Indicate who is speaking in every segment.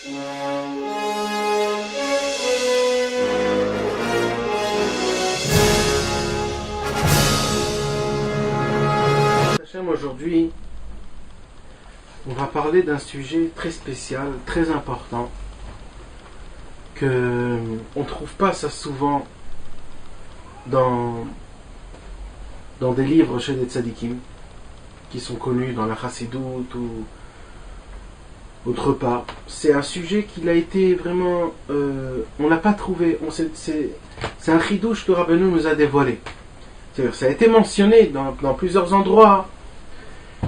Speaker 1: Aujourd'hui, on va parler d'un sujet très spécial, très important, que on ne trouve pas ça souvent dans des livres chez des tzadikim, qui sont connus dans la chassidoute ou autre part. C'est un sujet qui a été vraiment... on l'a pas trouvé. C'est un chidouche que Rabbeinu nous a dévoilé. C'est-à-dire, ça a été mentionné dans plusieurs endroits,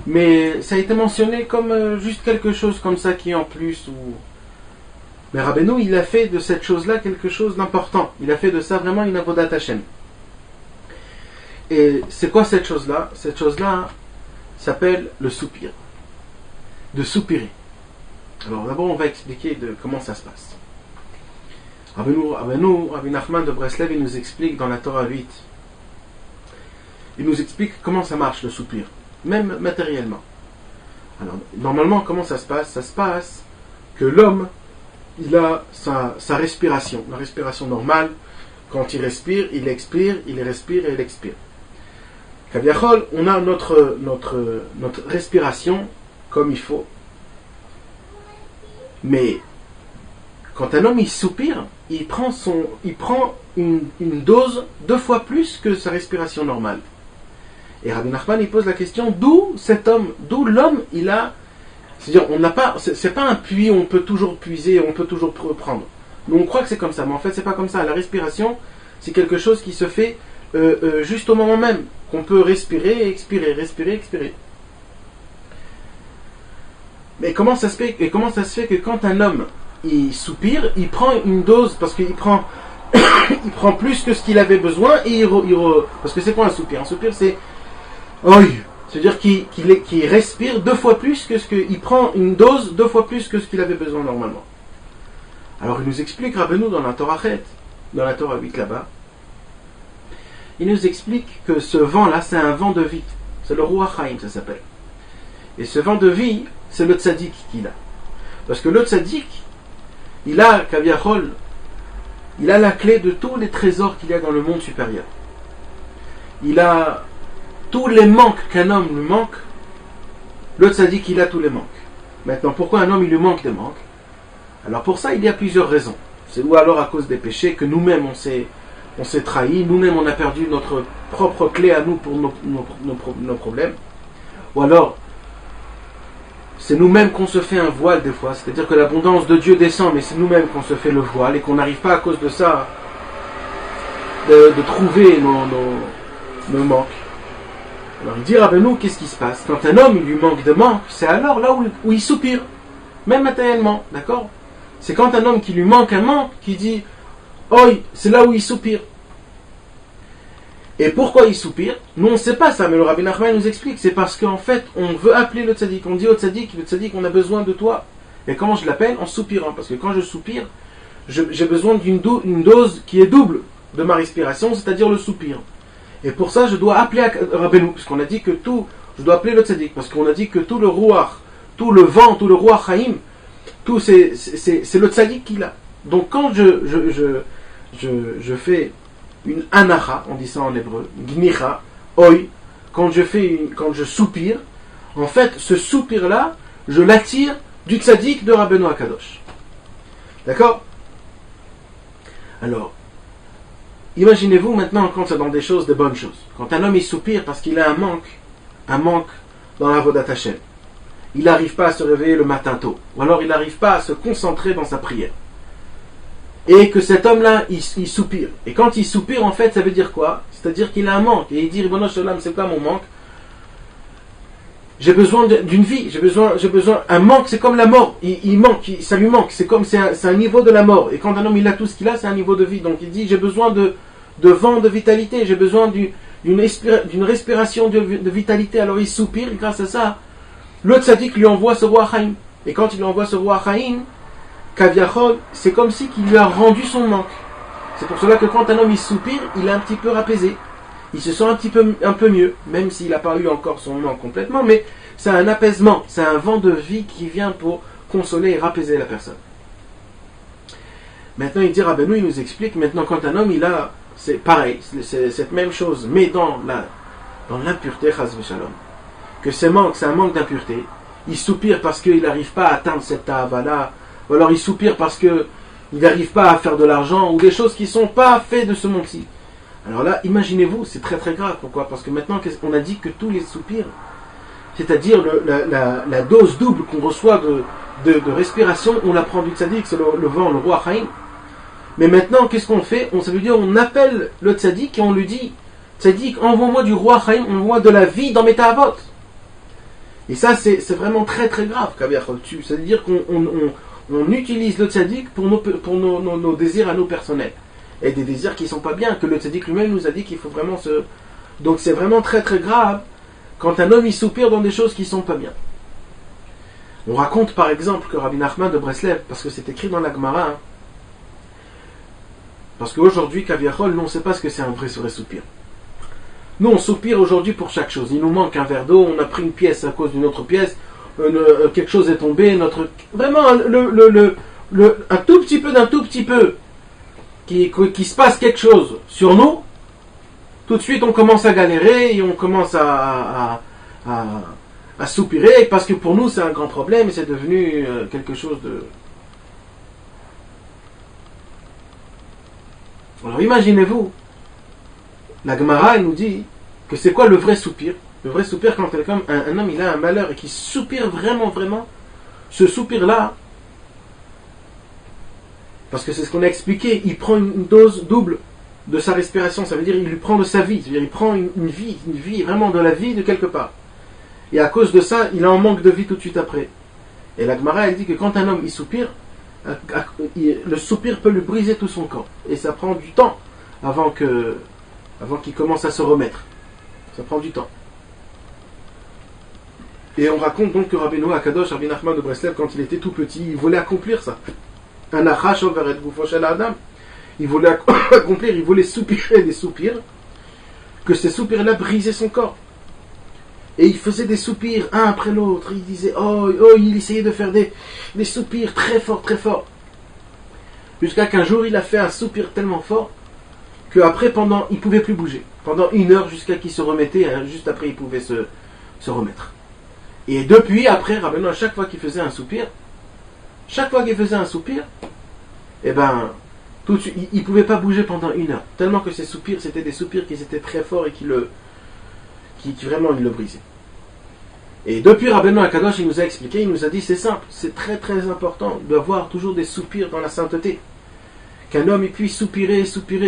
Speaker 1: mais ça a été mentionné comme juste quelque chose comme ça qui est en plus. Mais Rabbeinu, il a fait de cette chose-là quelque chose d'important. Il a fait de ça vraiment une avodat Hashem. Et c'est quoi cette chose-là? Cette chose-là s'appelle le soupir. De soupirer. Alors d'abord, on va expliquer comment ça se passe. Rabbi Nachman de Breslev, il nous explique dans la Torah 8. Il nous explique comment ça marche le soupir, même matériellement. Alors, normalement, comment ça se passe? Ça se passe que l'homme, il a sa respiration, la respiration normale. Quand il respire, il expire, il respire et il expire. Kaviachol, on a notre respiration comme il faut. Mais quand un homme il soupire, il prend une dose 2 fois plus que sa respiration normale. Et Rabbi Nachman il pose la question d'où l'homme il a, c'est-à-dire c'est pas un puits où on peut toujours puiser, on peut toujours prendre. Nous on croit que c'est comme ça, mais en fait c'est pas comme ça. La respiration c'est quelque chose qui se fait juste au moment même qu'on peut respirer et expirer, respirer, expirer. Mais comment ça se fait que quand un homme il soupire, il prend une dose parce qu'il prend il prend plus que ce qu'il avait besoin et parce que c'est quoi un soupir? Un soupir c'est c'est-à-dire qu'il respire 2 fois plus que il prend une dose 2 fois plus que ce qu'il avait besoin normalement. Alors il nous explique Rabbeinu dans la Torah 8 là-bas. Il nous explique que ce vent-là, c'est un vent de vie. C'est le Ruach Haim, ça s'appelle. Et ce vent de vie, c'est le tzaddik qu'il a. Parce que le tzaddik, il a, Kaviachol, il a la clé de tous les trésors qu'il y a dans le monde supérieur. Il a tous les manques qu'un homme lui manque. Le tzaddik, il a tous les manques. Maintenant, pourquoi un homme, il lui manque des manques? Alors pour ça, il y a plusieurs raisons. C'est ou alors à cause des péchés que nous-mêmes, on s'est trahi, nous-mêmes on a perdu notre propre clé à nous pour nos problèmes. Ou alors, c'est nous-mêmes qu'on se fait un voile des fois, c'est-à-dire que l'abondance de Dieu descend, mais c'est nous-mêmes qu'on se fait le voile et qu'on n'arrive pas à cause de ça de trouver nos manques. Alors il dit Rabbeinu, qu'est-ce qui se passe? Quand un homme il lui manque de manque, c'est alors là où il soupire, même matériellement, d'accord? C'est quand un homme qui lui manque un manque, qui dit c'est là où il soupire. Et pourquoi il soupire? Nous on ne sait pas ça, mais le Rabbi Nachman nous explique. C'est parce qu'en fait on veut appeler le tzaddik. On dit au tzaddik, le tzaddik, on a besoin de toi. Et comment je l'appelle? En soupirant. Parce que quand je soupire, j'ai besoin d'une dose qui est double de ma respiration, c'est-à-dire le soupir. Et pour ça je dois appeler Rabbeinu, parce qu'on a dit que je dois appeler le tzaddik, parce qu'on a dit que tout le ruach, tout le vent, tout le ruach haïm, tout c'est le tzaddik qui l'a. Donc quand je fais une anacha, on dit ça en hébreu, gnicha, quand je soupire, en fait, ce soupir-là, je l'attire du tzaddik de Rabbeinu Akadosh. D'accord? Alors, imaginez-vous maintenant quand c'est dans des choses, des bonnes choses. Quand un homme il soupire parce qu'il a un manque dans la Avodat Hashem. Il n'arrive pas à se réveiller le matin tôt. Ou alors il n'arrive pas à se concentrer dans sa prière. Et que cet homme-là, il soupire. Et quand il soupire, en fait, ça veut dire quoi? C'est-à-dire qu'il a un manque. Et il dit, Ribono Shel Olam, c'est quoi mon manque? J'ai besoin d'une vie. J'ai besoin. Un manque, c'est comme la mort. Il manque, ça lui manque. C'est un niveau de la mort. Et quand un homme, il a tout ce qu'il a, c'est un niveau de vie. Donc il dit, j'ai besoin de vent, de vitalité. J'ai besoin d'une respiration de vitalité. Alors il soupire, et grâce à ça, le tzaddik lui envoie ce roi Chaim. Et quand il lui envoie ce roi Chaim, Kaviachol, c'est comme si qu'il lui a rendu son manque. C'est pour cela que quand un homme il soupire, il est un petit peu apaisé. Il se sent un peu mieux, même s'il n'a pas eu encore son manque complètement, mais c'est un apaisement, c'est un vent de vie qui vient pour consoler et apaiser la personne. Maintenant, il dit Rabbeinu, il nous explique, maintenant, quand un homme, il a, c'est pareil, c'est cette même chose, mais dans l'impureté, chas v'shalom, que c'est un manque d'impureté, il soupire parce qu'il n'arrive pas à atteindre cette tahava-là, ou alors il soupire parce qu'il n'arrive pas à faire de l'argent, ou des choses qui ne sont pas faites de ce monde-ci. Alors là, imaginez-vous, c'est très très grave. Pourquoi ? Parce que maintenant, on a dit que tous les soupirs, c'est-à-dire la dose double qu'on reçoit de respiration, on la prend du tzaddik, c'est le vent, le roi Chaim. Mais maintenant, qu'est-ce qu'on fait ? Ça veut dire, on appelle le tzaddik et on lui dit, tzaddik, envoie-moi du roi Chaim, envoie-moi de la vie dans mes tahavot. Et ça, c'est vraiment très très grave, c'est-à-dire qu'on utilise le tzaddik pour nos désirs à nous personnels. Et des désirs qui ne sont pas bien, que le tzaddik lui-même nous a dit qu'il faut vraiment se... Donc c'est vraiment très très grave quand un homme il soupire dans des choses qui ne sont pas bien. On raconte par exemple que Rabbi Nachman de Breslev, parce que c'est écrit dans la Gemara, parce qu'aujourd'hui, Kaviachol, nous on ne sait pas ce que c'est un vrai soupir. Nous on soupire aujourd'hui pour chaque chose. Il nous manque un verre d'eau, on a pris une pièce à cause d'une autre pièce, quelque chose est tombé, vraiment un tout petit peu d'un tout petit peu, qui se passe quelque chose sur nous, tout de suite on commence à galérer et on commence à soupirer, parce que pour nous c'est un grand problème et c'est devenu quelque chose de... Alors imaginez-vous, la Gemara elle nous dit que c'est quoi le vrai soupir. Le vrai soupir, quand un homme il a un malheur et qu'il soupire vraiment, vraiment, ce soupir-là, parce que c'est ce qu'on a expliqué, il prend une dose double de sa respiration, ça veut dire il lui prend de sa vie, c'est-à-dire il prend une vie, vraiment de la vie de quelque part. Et à cause de ça, il en manque de vie tout de suite après. Et la Gemara elle dit que quand un homme il soupire, le soupir peut lui briser tout son corps. Et ça prend du temps avant qu'il commence à se remettre. Ça prend du temps. Et on raconte donc que Rabbeinu Akadosh, Rabbi Nachman de Breslev, quand il était tout petit, il voulait accomplir ça. Un achash over et gufo shel adam. Il voulait accomplir, il voulait soupirer des soupirs, que ces soupirs-là brisaient son corps. Et il faisait des soupirs un après l'autre. Il disait il essayait de faire des soupirs très forts, très forts. Jusqu'à qu'un jour il a fait un soupir tellement fort qu'après, il ne pouvait plus bouger. Pendant 1 heure, jusqu'à qu'il se remettait, juste après il pouvait se remettre. Et depuis, après, Rabbeinu, à chaque fois qu'il faisait un soupir, eh ben, tout de suite, il ne pouvait pas bouger pendant 1 heure. Tellement que ces soupirs, c'était des soupirs qui étaient très forts et qui vraiment il le brisaient. Et depuis Rabbeinu Akadosh, il nous a expliqué, il nous a dit, c'est simple, c'est très très important d'avoir toujours des soupirs dans la sainteté. Qu'un homme il puisse soupirer,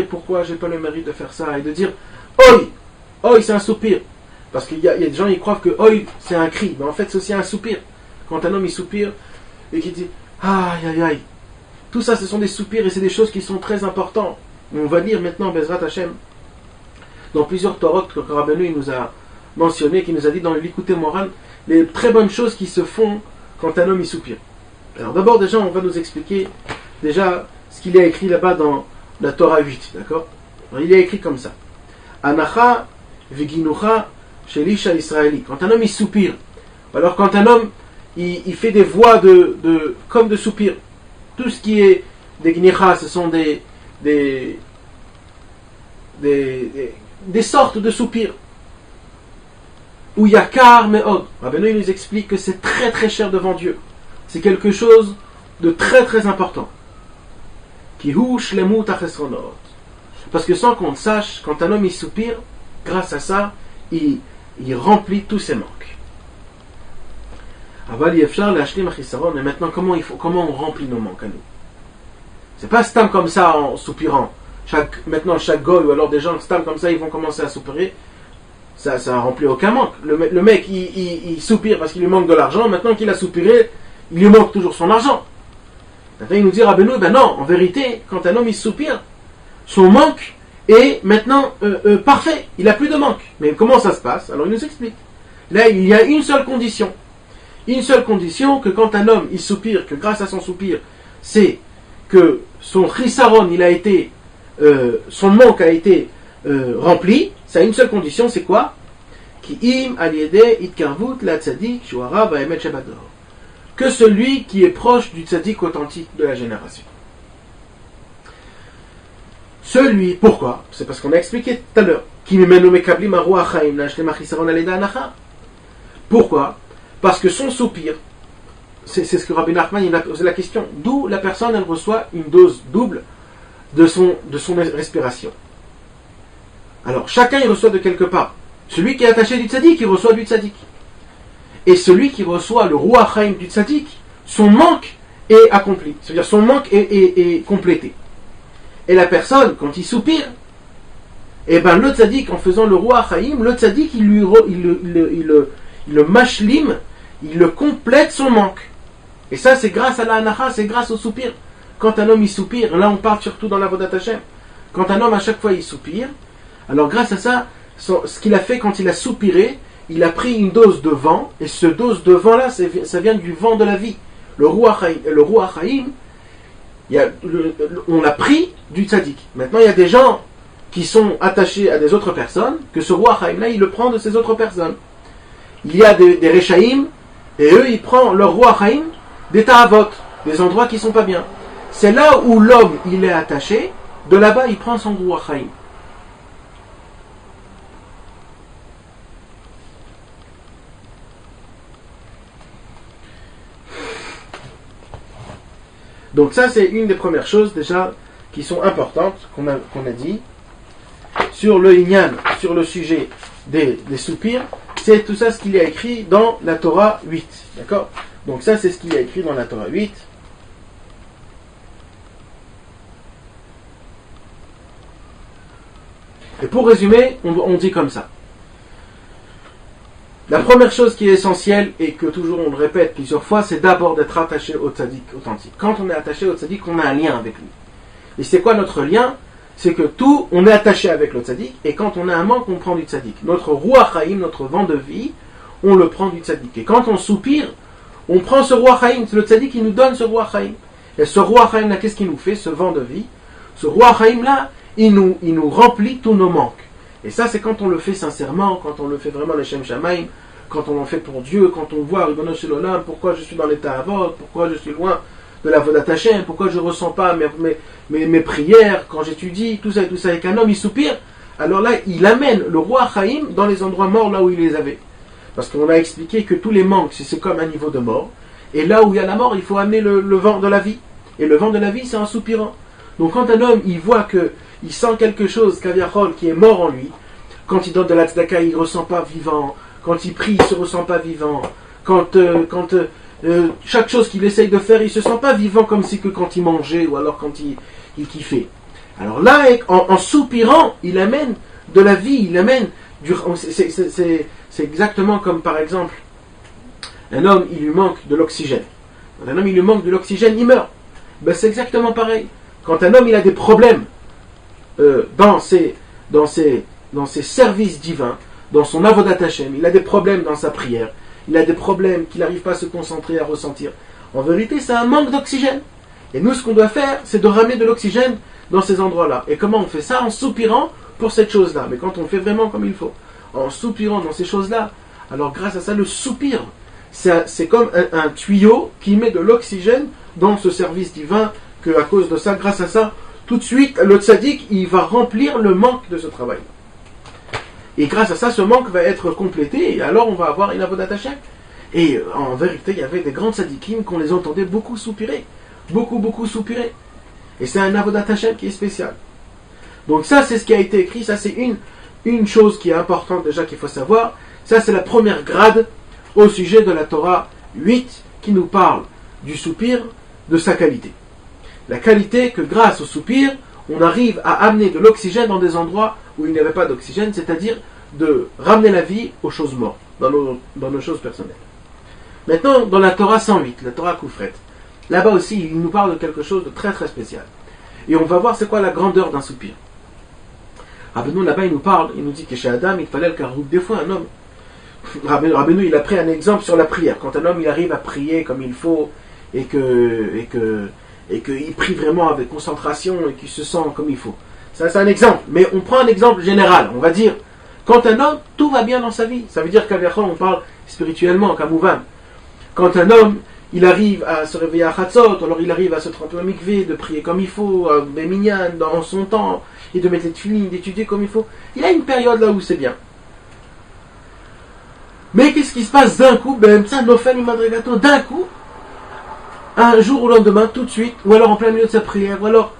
Speaker 1: pourquoi j'ai pas le mérite de faire ça, et de dire, oi, c'est un soupir. Parce qu'il y a des gens qui croient que oi c'est un cri, mais en fait c'est aussi un soupir. Quand un homme il soupire et qu'il dit aïe aïe aïe, tout ça ce sont des soupirs et c'est des choses qui sont très importantes. On va lire maintenant Bezrat Hashem dans plusieurs Torot que Rabbeinu nous a mentionné, qui nous a dit dans le Likutei Moharan, les très bonnes choses qui se font quand un homme il soupire. Alors d'abord déjà on va nous expliquer déjà ce qu'il y a écrit là-bas dans la Torah 8, d'accord? Alors, il y a écrit comme ça: Anacha Viginucha Shelisha Israéli. Quand un homme il soupire, alors quand un homme il fait des voix comme de soupir, tout ce qui est des gnicha, ce sont des sortes de soupirs. Ou yakar me'od. Rabbeinu nous explique que c'est très très cher devant Dieu. C'est quelque chose de très très important. Kihu shlemut achesronot. Parce que sans qu'on le sache, quand un homme il soupire, grâce à ça, il remplit tous ses manques. Mais maintenant, comment on remplit nos manques à nous? C'est pas stam comme ça en soupirant. Maintenant, chaque goy ou alors des gens stam comme ça, ils vont commencer à soupirer. Ça remplit aucun manque. Le mec, il soupire parce qu'il lui manque de l'argent. Maintenant qu'il a soupiré, il lui manque toujours son argent. Maintenant, il nous dit, Rabbeinu, ben non, en vérité, quand un homme il soupire, son manque est maintenant parfait. Il n'a plus de manque. Mais comment ça se passe? Alors il nous explique. Là, il y a une seule condition. Une seule condition, que quand un homme il soupire, que grâce à son soupir, c'est que son chisaron, son manque a été rempli. Ça a une seule condition, c'est quoi? Ki im aliede itkarvut la tzadik shuara ba'emet shabador. Que celui qui est proche du tzadik authentique de la génération. Celui, pourquoi? C'est parce qu'on a expliqué tout à l'heure. Pourquoi? Parce que son soupir, c'est ce que Rabbi Nachman il a posé la question, d'où la personne elle reçoit une dose double de son respiration. Alors chacun il reçoit de quelque part. Celui qui est attaché du tzaddik, il reçoit du tzaddik. Et celui qui reçoit le Ruach Haïm du tzaddik, son manque est accompli. C'est-à-dire son manque est complété. Et la personne, quand il soupire, et ben le tzaddik, en faisant le Ruach Haïm, le tzaddik, il le mashlim, il le complète son manque. Et ça, c'est grâce à la hanacha, c'est grâce au soupir. Quand un homme il soupire, là on parle surtout dans la Avodat Hashem, quand un homme à chaque fois il soupire, alors grâce à ça, ce qu'il a fait quand il a soupiré, il a pris une dose de vent, et ce dose de vent là, ça vient du vent de la vie. Le Ruach Haïm, on l'a pris du tzaddik. Maintenant il y a des gens qui sont attachés à des autres personnes, que ce Ruach Haïm là, il le prend de ces autres personnes. Il y a des Rechaïm, et eux ils prennent leur Ruach Haïm des Ta'avot, des endroits qui ne sont pas bien. C'est là où l'homme il est attaché, de là-bas il prend son Ruach Haïm. Donc ça c'est une des premières choses déjà qui sont importantes qu'on a dit sur le Inyan, sur le sujet des soupirs. C'est tout ça ce qu'il y a écrit dans la Torah 8. D'accord? Donc ça c'est ce qu'il y a écrit dans la Torah 8. Et pour résumer, on dit comme ça. La première chose qui est essentielle et que toujours on le répète plusieurs fois, c'est d'abord d'être attaché au tzaddik authentique. Quand on est attaché au tzaddik, on a un lien avec lui. Et c'est quoi notre lien? C'est que on est attaché avec le tzaddik, et quand on a un manque, on prend du tzaddik. Notre Ruach Haïm, notre vent de vie, on le prend du tzaddik. Et quand on soupire, on prend ce Ruach Haïm, c'est le tzaddik qui nous donne ce Ruach Haïm. Et ce Ruach Haïm là, qu'est-ce qu'il nous fait? Ce vent de vie, ce Ruach Haïm là, il nous remplit tous nos manques. Et ça, c'est quand on le fait sincèrement, quand on le fait vraiment l'Eshem Shamaim, quand on en fait pour Dieu, quand on voit Ribono Shel Olam, pourquoi je suis dans l'état avot, pourquoi je suis loin de la Avodat Hashem, pourquoi je ne ressens pas mes prières quand j'étudie, tout ça, et qu'un homme il soupire, alors là, il amène le roi Chaim dans les endroits morts là où il les avait. Parce qu'on a expliqué que tous les manques, c'est comme un niveau de mort, et là où il y a la mort, il faut amener le vent de la vie. Et le vent de la vie, c'est un soupirant. Donc quand un homme, il voit il sent quelque chose, Kaviachol, qui est mort en lui, quand il donne de la tzedaka, il ne ressent pas vivant, quand il prie, il ne se ressent pas vivant, quand chaque chose qu'il essaye de faire, il ne se sent pas vivant comme si que quand il mangeait, ou alors quand il kiffait. Alors là, en soupirant, il amène de la vie, il amène c'est exactement comme par exemple, un homme, il lui manque de l'oxygène. Quand un homme, il lui manque de l'oxygène, il meurt. Ben, c'est exactement pareil. Quand un homme, il a des problèmes dans ses services divins, dans son avodat Hashem, il a des problèmes dans sa prière, il a des problèmes qu'il n'arrive pas à se concentrer, à ressentir. En vérité, c'est un manque d'oxygène. Et nous, ce qu'on doit faire, c'est de ramener de l'oxygène dans ces endroits-là. Et comment on fait ça? En soupirant pour cette chose-là. Mais quand on le fait vraiment comme il faut, en soupirant dans ces choses-là, alors grâce à ça, le soupir, c'est comme un tuyau qui met de l'oxygène dans ce service divin, que à cause de ça, grâce à ça, tout de suite, le tzaddik, il va remplir le manque de ce travail. Et grâce à ça, ce manque va être complété, et alors on va avoir une avodat Hashem. Et en vérité, il y avait des grands tzaddikim qu'on les entendait beaucoup soupirer. Beaucoup soupirer. Et c'est un avodat Hashem qui est spécial. Donc ça, c'est ce qui a été écrit, ça c'est une chose qui est importante déjà qu'il faut savoir. Ça c'est la première grade au sujet de la Torah 8 qui nous parle du soupir, de sa qualité. La qualité que grâce au soupir, on arrive à amener de l'oxygène dans des endroits où il n'y avait pas d'oxygène, c'est-à-dire de ramener la vie aux choses mortes, dans nos choses personnelles. Maintenant, dans la Torah 108, la Torah Koufret, là-bas aussi, il nous parle de quelque chose de très très spécial. Et on va voir c'est quoi la grandeur d'un soupir. Rabbeinu, là-bas, il nous dit que chez Adam, il fallait le carouk. Des fois, un homme, Rabbeinu, il a pris un exemple sur la prière. Quand un homme, il arrive à prier comme il faut, et qu'il prie vraiment avec concentration, et qu'il se sent comme il faut. Ça, c'est un exemple. Mais on prend un exemple général. On va dire, quand un homme, tout va bien dans sa vie. Ça veut dire qu'à on parle spirituellement, Kamouvan. Quand un homme, il arrive à se réveiller à Chatzot, alors il arrive à se tremper au mikvé, de prier comme il faut, Béminyan, dans son temps, et de mettre les tefilines, d'étudier comme il faut. Il y a une période là où c'est bien. Mais qu'est-ce qui se passe d'un coup? Ça, Nofel Madrigato, d'un coup, un jour au lendemain, tout de suite, ou alors en plein milieu de sa prière, ou alors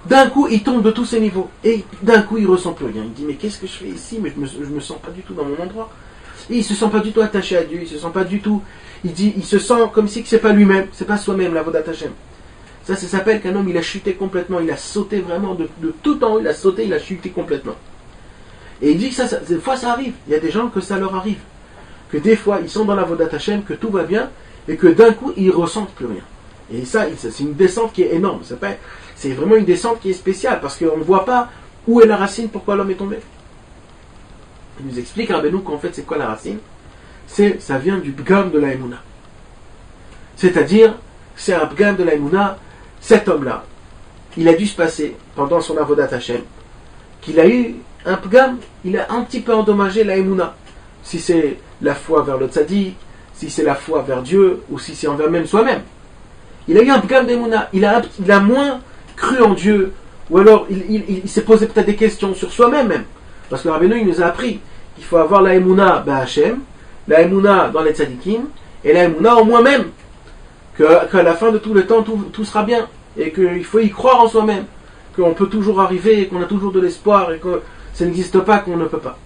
Speaker 1: d'un coup il tombe de tous ses niveaux, et d'un coup il ressent plus rien. Il dit mais qu'est-ce que je fais ici? Mais je me sens pas du tout dans mon endroit. Et il se sent pas du tout attaché à Dieu, il se sent pas du tout. Il se sent comme si c'est pas lui-même, c'est pas soi-même la Avodat Hashem. Ça s'appelle qu'un homme il a chuté complètement, il a sauté vraiment de tout en haut, il a sauté, il a chuté complètement. Et il dit que ça, des fois ça arrive. Il y a des gens que ça leur arrive. Que des fois, ils sont dans la Avodat Hashem, que tout va bien, et que d'un coup, ils ressentent plus rien. Et ça, c'est une descente qui est énorme. C'est vraiment une descente qui est spéciale, parce qu'on ne voit pas où est la racine, pourquoi l'homme est tombé. Il nous explique, Rabbeinu, qu'en fait, c'est quoi la racine? Ça vient du Bgam de la Emouna. C'est-à-dire, c'est un Bgam de la Emouna, cet homme-là, il a dû se passer, pendant son Avodat Hashem, qu'il a eu un Bgam, il a un petit peu endommagé la Emouna. Si c'est la foi vers le tzaddik, si c'est la foi vers Dieu, ou si c'est envers même soi-même. Il a eu un bgam d'Emouna, il a moins cru en Dieu, ou alors il s'est posé peut-être des questions sur soi-même même. Parce que Rabbeinu il nous a appris qu'il faut avoir la Emouna B'Hashem, la Emouna dans les tzaddikim, et la Emouna en moi-même. Qu'à la fin de tout le temps, tout sera bien. Et qu'il faut y croire en soi-même. Qu'on peut toujours arriver, qu'on a toujours de l'espoir, et que ça n'existe pas, qu'on ne peut pas.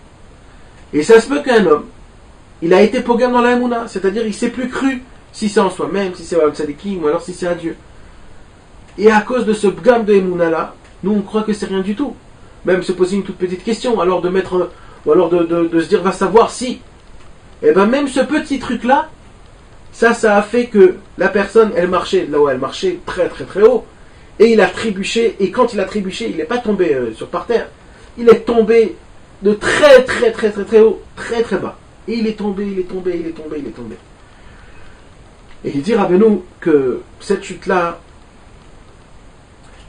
Speaker 1: Et ça se peut qu'un homme, il a été pogam dans la Emouna, c'est-à-dire il ne s'est plus cru si c'est en soi-même, si c'est au tzadikim, ou alors si c'est à Dieu. Et à cause de ce bgam de Emouna là, nous on croit que c'est rien du tout. Même se poser une toute petite question, alors de mettre, ou alors de se dire va savoir si. Et bien même ce petit truc là, ça a fait que la personne, elle marchait là où elle marchait très très très haut, et il a trébuché, et quand il a trébuché, il n'est pas tombé par terre, il est tombé de très très très très très haut, très très bas. Et il est tombé. Et il dit Rabbeinu que cette chute-là,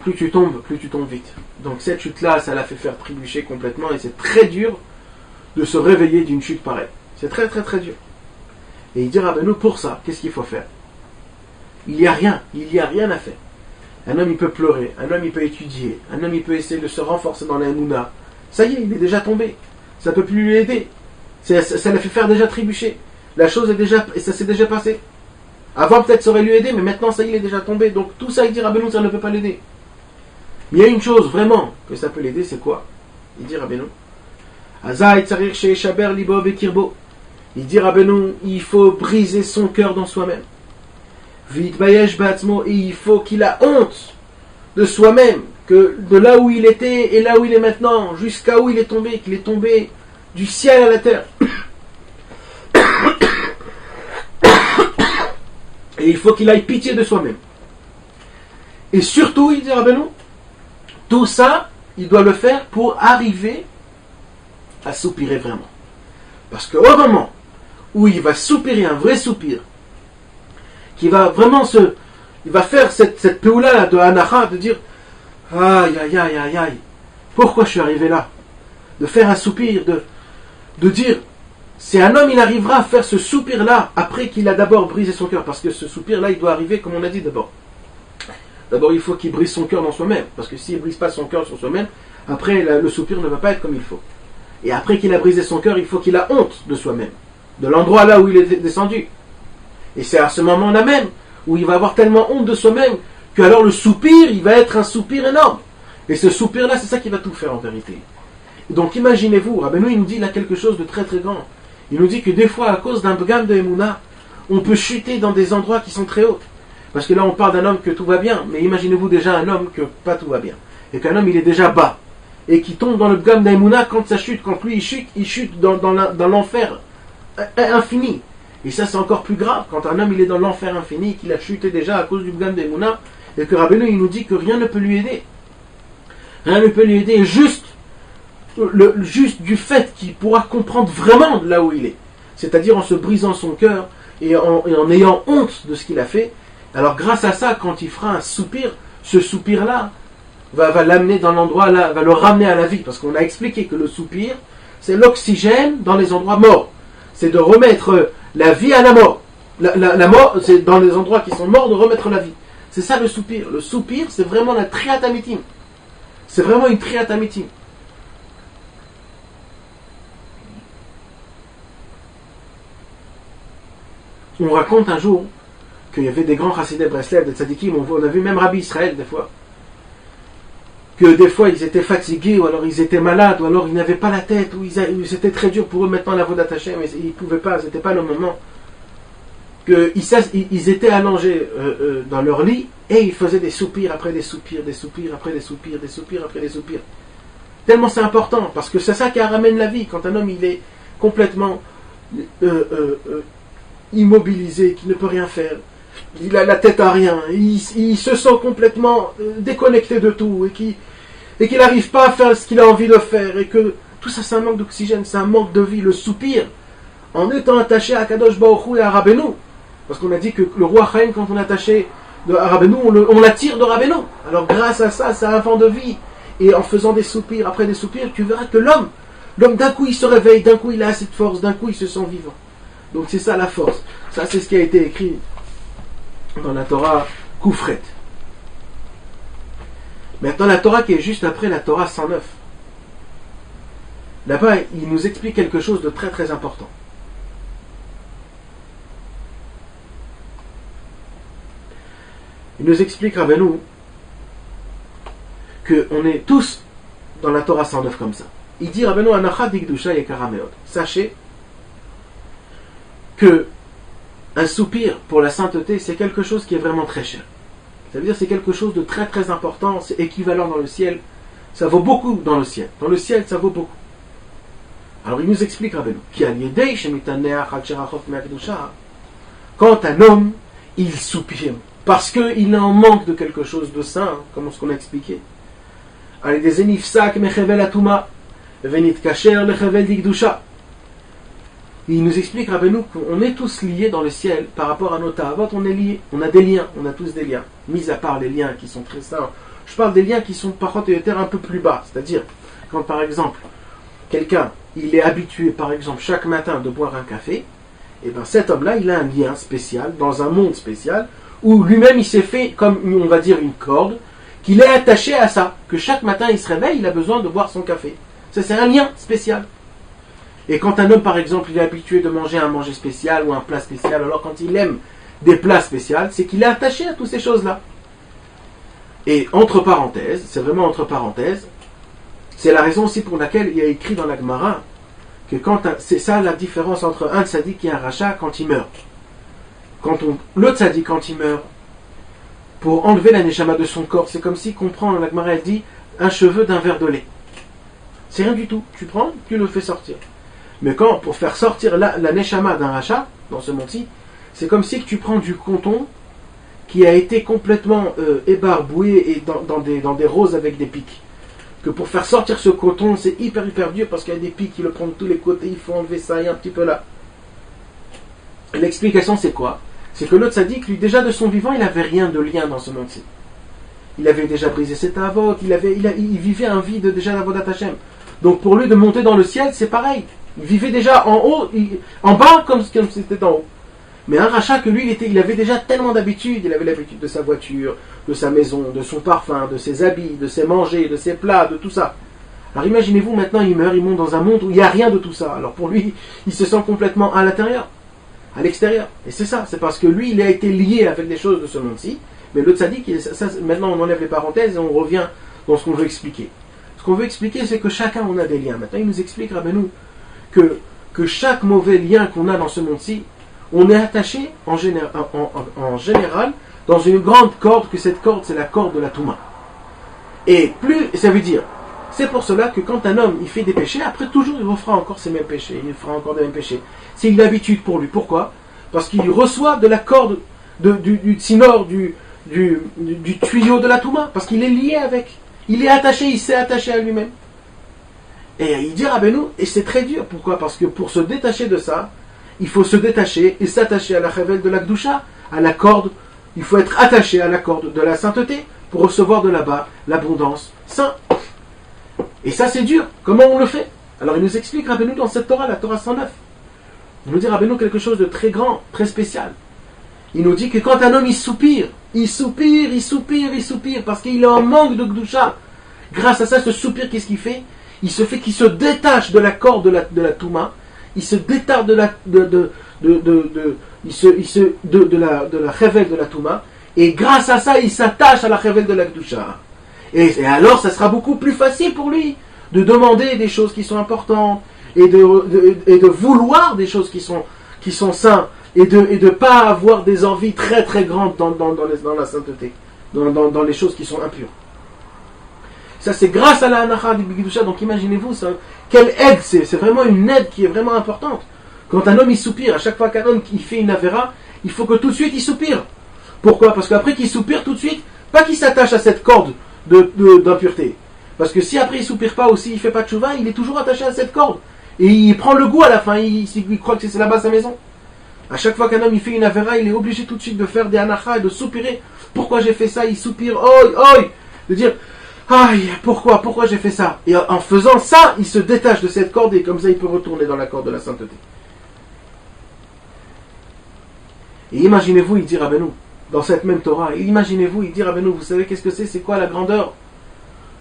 Speaker 1: plus tu tombes vite. Donc cette chute-là, ça l'a fait faire trébucher complètement, et c'est très dur de se réveiller d'une chute pareille. C'est très très très dur. Et il dit Rabbeinu, pour ça, qu'est-ce qu'il faut faire? Il n'y a rien à faire. Un homme il peut pleurer, un homme il peut étudier, un homme il peut essayer de se renforcer dans la Emouna. Ça y est, il est déjà tombé. Ça ne peut plus lui aider. Ça l'a fait faire déjà trébucher. La chose est déjà, et ça s'est déjà passé. Avant peut-être ça aurait lui aidé, mais maintenant ça y est, il est déjà tombé. Donc tout ça, il dit Rabbeinu, ça ne peut pas l'aider. Mais il y a une chose vraiment que ça peut l'aider, c'est quoi? Il dit Rabbeinu, il dit Rabbeinu, il faut briser son cœur dans soi-même. Et il faut qu'il a honte de soi-même, que de là où il était et là où il est maintenant, jusqu'à où il est tombé, qu'il est tombé du ciel à la terre. Et il faut qu'il aille pitié de soi-même. Et surtout, il dit Rabbeinu, tout ça, il doit le faire pour arriver à soupirer vraiment. Parce qu'au moment où il va soupirer un vrai soupir, qui va vraiment il va faire cette péoula de Anacha, de dire aïe aïe aïe aïe aïe, pourquoi je suis arrivé là? De faire un soupir, de dire, c'est un homme, il arrivera à faire ce soupir là après qu'il a d'abord brisé son cœur, parce que ce soupir là il doit arriver comme on a dit d'abord. D'abord il faut qu'il brise son cœur dans soi-même, parce que s'il ne brise pas son cœur sur soi-même, après le soupir ne va pas être comme il faut. Et après qu'il a brisé son cœur, il faut qu'il a honte de soi-même, de l'endroit là où il est descendu. Et c'est à ce moment-là même où il va avoir tellement honte de soi-même que alors le soupir, il va être un soupir énorme. Et ce soupir-là, c'est ça qui va tout faire en vérité. Donc imaginez-vous, Rabbeinu il nous dit là quelque chose de très très grand. Il nous dit que des fois, à cause d'un bgam de Emouna, on peut chuter dans des endroits qui sont très hauts. Parce que là, on parle d'un homme que tout va bien, mais imaginez-vous déjà un homme que pas tout va bien. Et qu'un homme, il est déjà bas. Et qui tombe dans le bgam d'Emouna quand ça chute, quand lui il chute dans l'enfer infini. Et ça, c'est encore plus grave, quand un homme il est dans l'enfer infini, qu'il a chuté déjà à cause du bgam d'Emouna, et que Rabbeinu il nous dit que rien ne peut lui aider. Rien ne peut lui aider, juste du fait qu'il pourra comprendre vraiment là où il est. C'est-à-dire en se brisant son cœur et en ayant honte de ce qu'il a fait. Alors grâce à ça, quand il fera un soupir, ce soupir-là va l'amener dans l'endroit là, va le ramener à la vie. Parce qu'on a expliqué que le soupir, c'est l'oxygène dans les endroits morts. C'est de remettre la vie à la mort. la mort, c'est dans les endroits qui sont morts de remettre la vie. C'est ça le soupir. Le soupir, c'est vraiment la triatamitim. C'est vraiment une triatamitim. On raconte un jour qu'il y avait des grands chassidés Breslev, des tzadikim, on a vu même Rabbi Israël des fois, que des fois ils étaient fatigués, ou alors ils étaient malades, ou alors ils n'avaient pas la tête, ou c'était très dur pour eux maintenant la voie Hashem, mais ils ne pouvaient pas, c'était pas le moment. Ils étaient allongés dans leur lit, et ils faisaient des soupirs après des soupirs, des soupirs après des soupirs, des soupirs après des soupirs. Tellement c'est important, parce que c'est ça qui ramène la vie, quand un homme il est complètement immobilisé, qui ne peut rien faire, il a la tête à rien, il se sent complètement déconnecté de tout, et qu'il n'arrive pas à faire ce qu'il a envie de faire, et que tout ça c'est un manque d'oxygène, c'est un manque de vie. Le soupir, en étant attaché à Kadosh Baruch Hu et à Rabbeinu, parce qu'on a dit que le roi Chaim, quand on est attaché à Rabbeinu, on l'attire de Rabbeinu. Alors grâce à ça, c'est un vent de vie, et en faisant des soupirs après des soupirs, tu verras que l'homme d'un coup il se réveille, d'un coup il a assez de force, d'un coup il se sent vivant. Donc c'est ça la force. Ça c'est ce qui a été écrit dans la Torah Koufret. Maintenant la Torah qui est juste après la Torah 109. Là-bas il nous explique quelque chose de très très important. Il nous explique Rabbeinu qu'on est tous dans la Torah 109 comme ça. Il dit Rabbeinu Anacha Digdusha Yekara Meod. Sachez que un soupir pour la sainteté, c'est quelque chose qui est vraiment très cher. Ça veut dire que c'est quelque chose de très très important, c'est équivalent dans le ciel. Ça vaut beaucoup dans le ciel. Dans le ciel, ça vaut beaucoup. Alors il nous explique Rabbeinu quand un homme, il soupire parce qu'il en manque de quelque chose de saint, comme ce qu'on a expliqué. Il nous explique, Rabbeinu, qu'on est tous liés dans le ciel par rapport à nos ta'avot, on est liés, on a des liens, on a tous des liens, mis à part les liens qui sont très sains. Je parle des liens qui sont par contre un peu plus bas, c'est-à-dire quand par exemple quelqu'un il est habitué par exemple chaque matin de boire un café, et bien cet homme-là il a un lien spécial dans un monde spécial où lui-même il s'est fait comme on va dire une corde qu'il est attaché à ça, que chaque matin il se réveille, il a besoin de boire son café. Ça c'est un lien spécial. Et quand un homme, par exemple, il est habitué de manger un manger spécial ou un plat spécial, alors quand il aime des plats spéciaux, c'est qu'il est attaché à toutes ces choses-là. Et entre parenthèses, c'est vraiment entre parenthèses, c'est la raison aussi pour laquelle il y a écrit dans la Gemara que c'est ça la différence entre un tzaddik et un rachat quand il meurt. Le tzaddik, quand il meurt, pour enlever la neshama de son corps, c'est comme si qu'on prend, la Gemara elle dit, un cheveu d'un verre de lait. C'est rien du tout. Tu prends, tu le fais sortir. Mais pour faire sortir la neshama d'un rachat, dans ce monde-ci, c'est comme si tu prends du coton qui a été complètement ébarboué et dans des roses avec des pics. Que pour faire sortir ce coton, c'est hyper dur parce qu'il y a des pics qui le prennent de tous les côtés, il faut enlever ça et un petit peu là. L'explication c'est quoi? C'est que l'autre tzaddik, lui déjà de son vivant, il n'avait rien de lien dans ce monde-ci. Il avait déjà brisé ses ta'avot, il vivait un vide déjà d'avodat Hashem. Donc pour lui de monter dans le ciel, c'est pareil. Il vivait déjà en haut, en bas comme c'était en haut. Mais un rachat que lui, il avait déjà tellement d'habitude. Il avait l'habitude de sa voiture, de sa maison, de son parfum, de ses habits, de ses manger, de ses plats, de tout ça. Alors imaginez-vous, maintenant il meurt, il monte dans un monde où il n'y a rien de tout ça. Alors pour lui, il se sent complètement à l'intérieur, à l'extérieur. Et c'est ça, c'est parce que lui, il a été lié avec des choses de ce monde-ci. Mais le tzaddik, maintenant on enlève les parenthèses et on revient dans ce qu'on veut expliquer. Ce qu'on veut expliquer, c'est que chacun on a des liens. Maintenant il nous explique, Rabbeinu, que chaque mauvais lien qu'on a dans ce monde-ci, on est attaché en général dans une grande corde, que cette corde c'est la corde de la Touma. Et plus, ça veut dire, c'est pour cela que quand un homme il fait des péchés, après toujours il refera encore ces mêmes péchés, il fera encore des mêmes péchés. C'est une habitude pour lui. Pourquoi? Parce qu'il reçoit de la corde du tsinor, du tuyau de la Touma, parce qu'il est lié avec, il est attaché, il s'est attaché à lui-même. Et il dit Rabbeinu, et c'est très dur. Pourquoi? Parce que pour se détacher de ça, il faut se détacher et s'attacher à la révèle de la Gdusha, à la corde. Il faut être attaché à la corde de la sainteté pour recevoir de là-bas l'abondance saint. Et ça c'est dur. Comment on le fait? Alors il nous explique Rabbeinu dans cette Torah, la Torah 109, Il nous dit Rabbeinu quelque chose de très grand, très spécial. Il nous dit que quand un homme il soupire, parce qu'il est en manque de Gdusha, grâce à ça, ce soupir, qu'est-ce qu'il fait? Il se détache de la corde de la Touma, il se détache de la révèle de la Touma, et grâce à ça, il s'attache à la révèle de la Gdusha. Et alors, ça sera beaucoup plus facile pour lui de demander des choses qui sont importantes, et de vouloir des choses qui sont saintes, et de pas avoir des envies très très grandes dans la sainteté, dans les choses qui sont impures. Ça, c'est grâce à la Hanacha du Bigdusha. Donc imaginez-vous, ça, quelle aide c'est vraiment une aide qui est vraiment importante. Quand un homme il soupire, à chaque fois qu'un homme il fait une avéra, il faut que tout de suite il soupire. Pourquoi? Parce qu'après qu'il soupire tout de suite, pas qu'il s'attache à cette corde d'impureté. Parce que si après il soupire pas ou s'il fait pas de tchouva, il est toujours attaché à cette corde. Et il prend le goût à la fin, il croit que c'est là-bas sa maison. À chaque fois qu'un homme il fait une avéra, il est obligé tout de suite de faire des anachas et de soupirer. Pourquoi j'ai fait ça? Il soupire, oi, de dire, aïe, pourquoi j'ai fait ça? Et en faisant ça, il se détache de cette corde et comme ça il peut retourner dans la corde de la sainteté. Et imaginez-vous, il dit Rabbeinu, dans cette même Torah, imaginez-vous, il dit Rabbeinu, vous savez qu'est-ce que c'est quoi la grandeur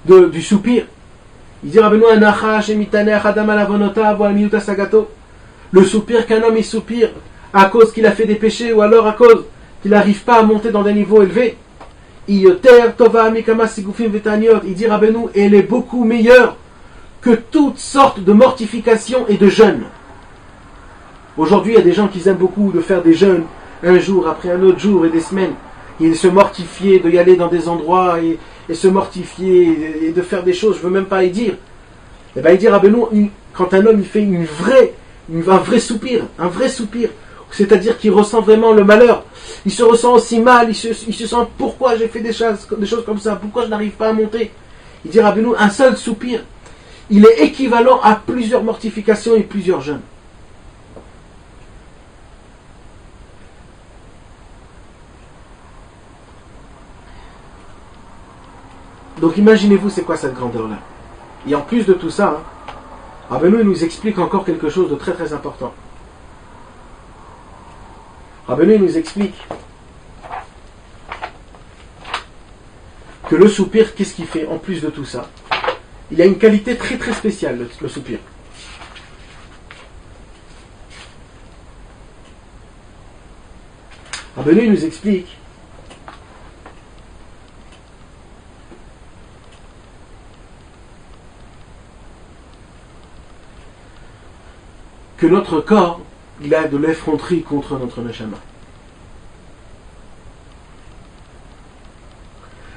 Speaker 1: du soupir? Il dit Rabbeinu, le soupir qu'un homme il soupire à cause qu'il a fait des péchés ou alors à cause qu'il n'arrive pas à monter dans des niveaux élevés. Il dit Rabbeinu, elle est beaucoup meilleure que toutes sortes de mortifications et de jeûnes. Aujourd'hui, il y a des gens qui aiment beaucoup de faire des jeûnes un jour après un autre jour et des semaines. Ils se mortifier de y aller dans des endroits et se mortifier et de faire des choses, je ne veux même pas y dire. Et bien il dit Rabbeinu, quand un homme il fait un vrai soupir, c'est-à-dire qu'il ressent vraiment le malheur, il se ressent aussi mal, il se sent pourquoi j'ai fait des choses comme ça, pourquoi je n'arrive pas à monter. Il dit Rabbeinu, un seul soupir, il est équivalent à plusieurs mortifications et plusieurs jeûnes. Donc imaginez-vous c'est quoi cette grandeur-là. Et en plus de tout ça, Rabbeinu nous explique encore quelque chose de très très important. Rabbeinu nous explique que le soupir, qu'est-ce qu'il fait en plus de tout ça? Il a une qualité très très spéciale, le soupir. Rabbeinu nous explique que notre corps, il a de l'effronterie contre notre neshama.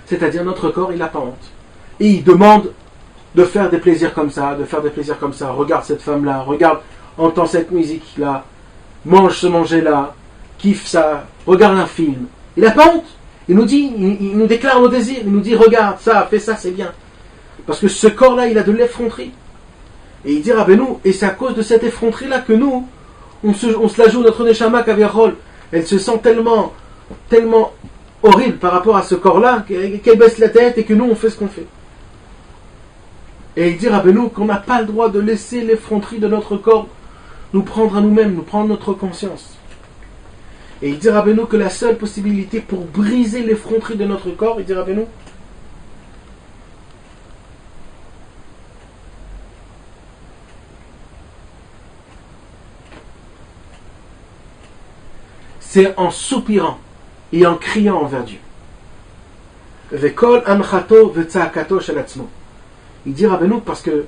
Speaker 1: C'est-à-dire notre corps, il n'a pas honte. Et il demande de faire des plaisirs comme ça, regarde cette femme-là, regarde, entend cette musique-là, mange ce manger-là, kiffe ça, regarde un film. Il n'a pas honte. Il nous dit, il nous déclare nos désirs, il nous dit regarde ça, fais ça, c'est bien. Parce que ce corps-là, il a de l'effronterie. Et il dit Rabbeinu, et c'est à cause de cette effronterie-là que nous, on se la joue notre neshama kavirol. Elle se sent tellement horrible par rapport à ce corps-là, qu'elle baisse la tête et que nous, on fait ce qu'on fait. Et il dit Rabbeinu qu'on n'a pas le droit de laisser l'effronterie de notre corps nous prendre à nous-mêmes, nous prendre notre conscience. Et il dit Rabbeinu que la seule possibilité pour briser l'effronterie de notre corps, il dit Rabbeinu, c'est en soupirant et en criant envers Dieu. Il dit Rabbeinu parce que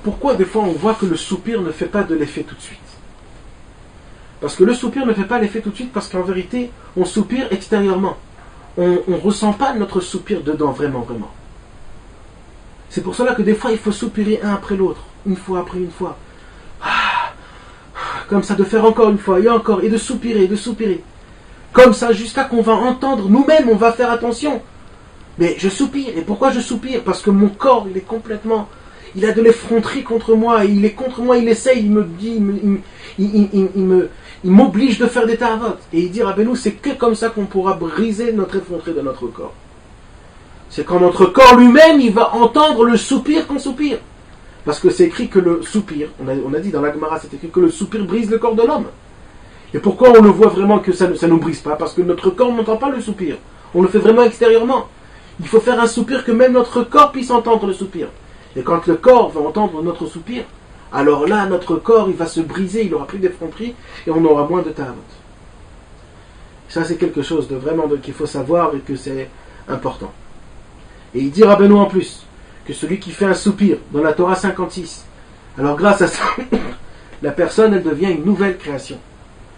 Speaker 1: pourquoi des fois on voit que le soupir ne fait pas de l'effet tout de suite? Parce que le soupir ne fait pas l'effet tout de suite parce qu'en vérité on soupire extérieurement. On ne ressent pas notre soupir dedans vraiment. C'est pour cela que des fois il faut soupirer un après l'autre, une fois après une fois. Comme ça, de faire encore une fois, et encore, et de soupirer. Comme ça, jusqu'à qu'on va entendre, nous-mêmes, on va faire attention. Mais je soupire, et pourquoi je soupire? Parce que mon corps, il est complètement... Il a de l'effronterie contre moi, et il est contre moi, il essaye, il me dit, il m'oblige de faire des taravotes. Et il dit, Rabbeinu, c'est que comme ça qu'on pourra briser notre effronterie de notre corps. C'est quand notre corps lui-même, il va entendre le soupir qu'on soupire. Parce que c'est écrit que le soupir, on a dit dans la Gemara, c'est écrit que le soupir brise le corps de l'homme. Et pourquoi on le voit vraiment que ça ne brise pas? Parce que notre corps n'entend pas le soupir. On le fait vraiment extérieurement. Il faut faire un soupir que même notre corps puisse entendre le soupir. Et quand le corps va entendre notre soupir, alors là, notre corps, il va se briser, il aura plus d'effronterie et on aura moins de ta'avot. Ça, c'est quelque chose qu'il faut savoir et que c'est important. Et il dit Rabbeinu en plus que celui qui fait un soupir dans la Torah 56, alors grâce à ça, la personne, elle devient une nouvelle création.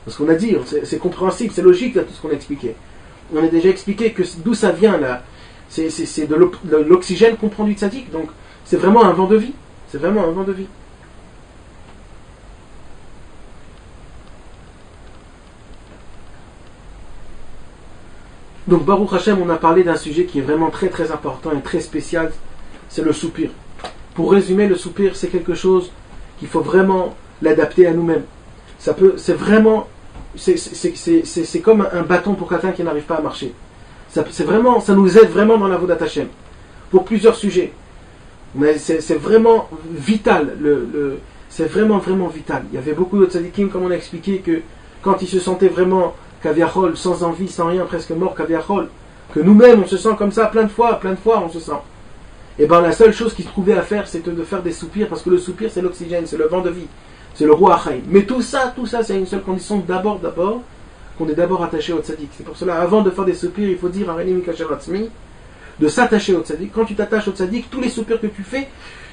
Speaker 1: Parce qu'on a dit, c'est compréhensible, c'est logique là, tout ce qu'on a expliqué. On a déjà expliqué que d'où ça vient là. C'est de l'oxygène qu'on prend du tzaddik. Donc c'est vraiment un vent de vie. C'est vraiment un vent de vie. Donc Baruch Hashem, on a parlé d'un sujet qui est vraiment très très important et très spécial. C'est le soupir. Pour résumer, le soupir, c'est quelque chose qu'il faut vraiment l'adapter à nous-mêmes. C'est comme un bâton pour quelqu'un qui n'arrive pas à marcher. Ça nous aide vraiment dans la Avodat Hashem. Pour plusieurs sujets. Mais c'est vraiment vital. C'est vraiment vital. Il y avait beaucoup de tzadikim, comme on a expliqué, que quand ils se sentaient vraiment kaviachol, sans envie, sans rien, presque mort kaviachol, que nous-mêmes on se sent comme ça plein de fois on se sent. Et bien la seule chose qu'ils trouvaient à faire, c'était de faire des soupirs, parce que le soupir c'est l'oxygène, c'est le vent de vie, c'est le roi Achaïm. Mais tout ça c'est une seule condition, d'abord, qu'on est d'abord attaché au tzaddik. C'est pour cela, avant de faire des soupirs, il faut dire de s'attacher au tzaddik. Quand tu t'attaches au tzaddik, tous les soupirs que tu fais,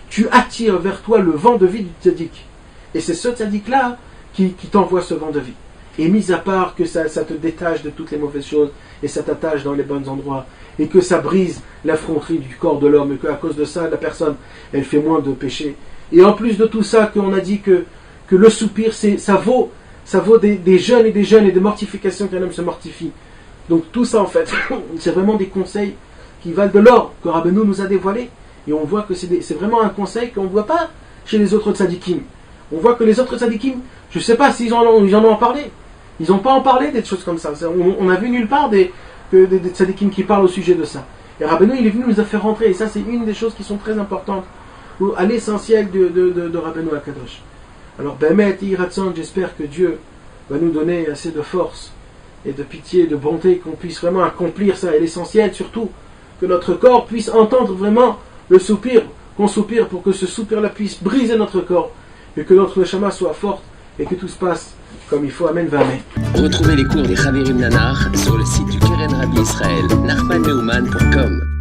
Speaker 1: tu attires vers toi le vent de vie du tzaddik. Et c'est ce tzaddik-là qui t'envoie ce vent de vie. Et mis à part que ça te détache de toutes les mauvaises choses, et ça t'attache dans les bons endroits, et que ça brise l'affronterie du corps de l'homme, et qu'à cause de ça, la personne, elle fait moins de péché. Et en plus de tout ça, qu'on a dit que le soupir, ça vaut des jeûnes et des mortifications qu'un homme se mortifie. Donc tout ça, en fait, c'est vraiment des conseils qui valent de l'or, que Rabbeinu nous a dévoilés. Et on voit que c'est vraiment un conseil qu'on ne voit pas chez les autres tzadikim. On voit que les autres tzadikim, je ne sais pas s'ils en ont parlé. Ils n'ont pas en parlé des choses comme ça. On a vu nulle part des tzadikim qui parlent au sujet de ça. Et Rabbeinu, il est venu nous a fait rentrer. Et ça, c'est une des choses qui sont très importantes à l'essentiel de Rabbeinu HaKadosh. Alors, Bemet, Iratson, j'espère que Dieu va nous donner assez de force et de pitié, de bonté, qu'on puisse vraiment accomplir ça. Et l'essentiel, surtout, que notre corps puisse entendre vraiment le soupir, qu'on soupire pour que ce soupir-là puisse briser notre corps et que notre neshama soit forte et que tout se passe comme il faut. Amen, Amen.
Speaker 2: Retrouvez les cours des Chavirim Nanar sur le site du Keren Rabbi Israël, nachmanneumann.com.